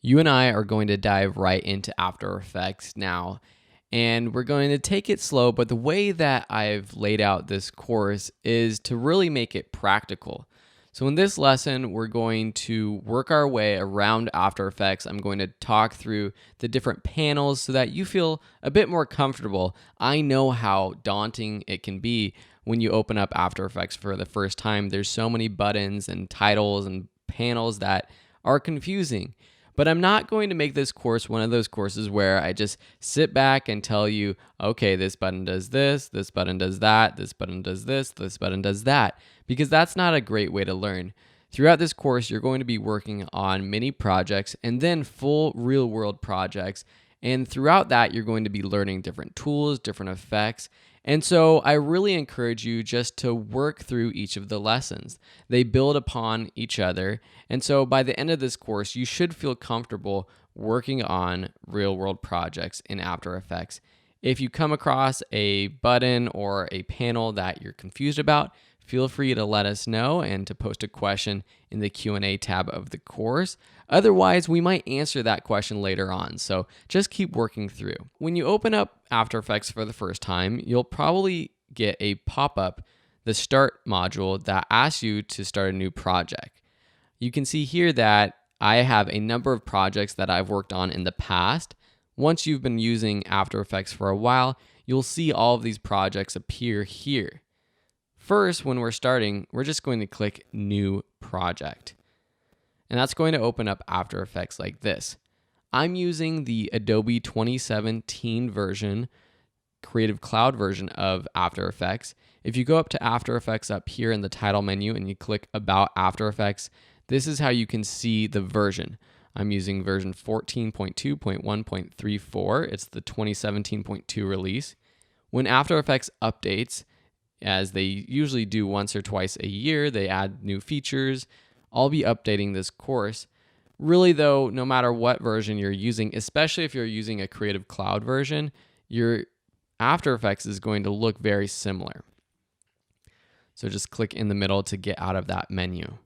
You and I are going to dive right into After Effects now, and we're going to take it slow, but the way that I've laid out this course is to really make it practical. So in this lesson, we're going to work our way around After Effects. I'm going to talk through the different panels so that you feel a bit more comfortable. I know how daunting it can be when you open up After Effects for the first time. There's so many buttons and titles and panels that are confusing. But I'm not going to make this course one of those courses where I just sit back and tell you, okay, this button does this button does that, this button does this button does that, because that's not a great way to learn. Throughout this course, you're going to be working on mini projects and then full real-world projects. And throughout that, you're going to be learning different tools, different effects. And so I really encourage you just to work through each of the lessons. They build upon each other. And so by the end of this course, you should feel comfortable working on real-world projects in After Effects. If you come across a button or a panel that you're confused about, feel free to let us know and to post a question in the Q&A tab of the course. Otherwise, we might answer that question later on, so just keep working through. When you open up After Effects for the first time, you'll probably get a pop-up, the Start module, that asks you to start a new project. You can see here that I have a number of projects that I've worked on in the past. Once you've been using After Effects for a while, you'll see all of these projects appear here. First, when we're starting, we're just going to click New Project. And that's going to open up After Effects like this. I'm using the Adobe 2017 version, Creative Cloud version of After Effects. If you go up to After Effects up here in the title menu and you click About After Effects, this is how you can see the version. I'm using version 14.2.1.34. It's the 2017.2 release. When After Effects updates, as they usually do once or twice a year, they add new features. I'll be updating this course. Really though, no matter what version you're using, especially if you're using a Creative Cloud version, your After Effects is going to look very similar. So just click in the middle to get out of that menu.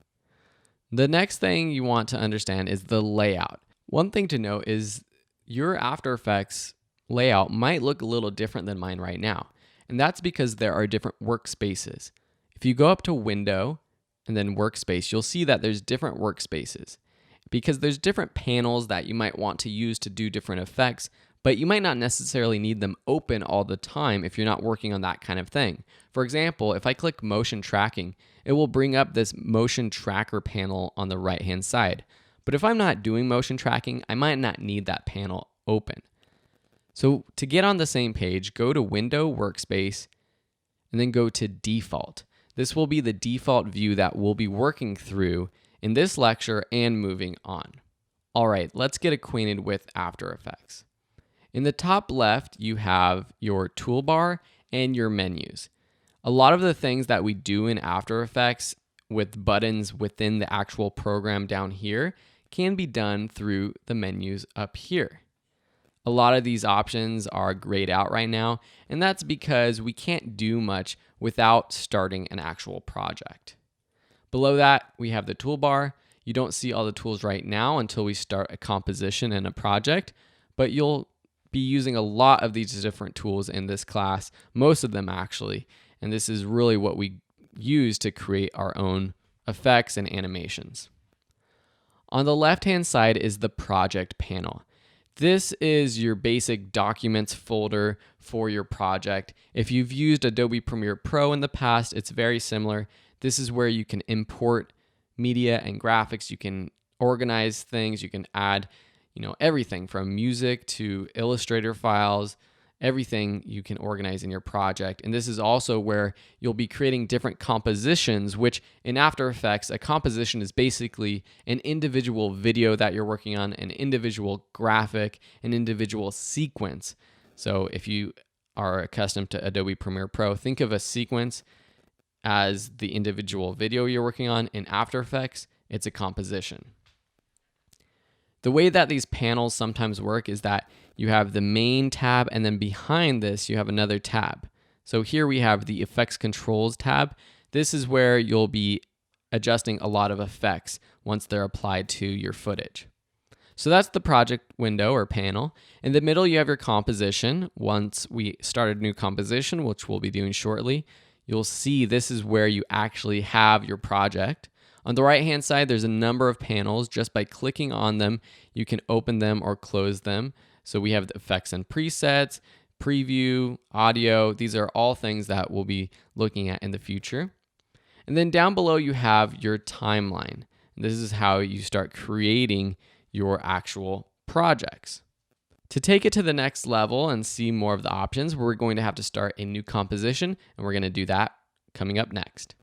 The next thing you want to understand is the layout. One thing to note is your After Effects layout might look a little different than mine right now. And that's because there are different workspaces. If you go up to Window and then Workspace, you'll see that there's different workspaces because there's different panels that you might want to use to do different effects, but you might not necessarily need them open all the time if you're not working on that kind of thing. For example, if I click Motion Tracking, it will bring up this Motion Tracker panel on the right-hand side. But if I'm not doing motion tracking, I might not need that panel open. So to get on the same page, go to Window, Workspace, and then go to Default. This will be the default view that we'll be working through in this lecture and moving on. All right, let's get acquainted with After Effects. In the top left, you have your toolbar and your menus. A lot of the things that we do in After Effects with buttons within the actual program down here can be done through the menus up here. A lot of these options are grayed out right now, and that's because we can't do much without starting an actual project. Below that, we have the toolbar. You don't see all the tools right now until we start a composition and a project, but you'll be using a lot of these different tools in this class, most of them actually, and this is really what we use to create our own effects and animations. On the left-hand side is the project panel. This is your basic documents folder for your project. If you've used Adobe Premiere Pro in the past, it's very similar. This is where you can import media and graphics. You can organize things. You can add, everything from music to Illustrator files. Everything you can organize in your project. And this is also where you'll be creating different compositions, which in After Effects, a composition is basically an individual video that you're working on, an individual graphic, an individual sequence. So if you are accustomed to Adobe Premiere Pro, think of a sequence as the individual video you're working on. In After Effects, it's a composition. The way that these panels sometimes work is that you have the main tab, and then behind this, you have another tab. So here we have the Effects Controls tab. This is where you'll be adjusting a lot of effects once they're applied to your footage. So that's the project window or panel. In the middle, you have your composition. Once we start a new composition, which we'll be doing shortly, you'll see this is where you actually have your project. On the right-hand side, there's a number of panels. Just by clicking on them, you can open them or close them. So we have the effects and presets, preview, audio. These are all things that we'll be looking at in the future. And then down below, you have your timeline. This is how you start creating your actual projects. To take it to the next level and see more of the options, we're going to have to start a new composition, and we're going to do that coming up next.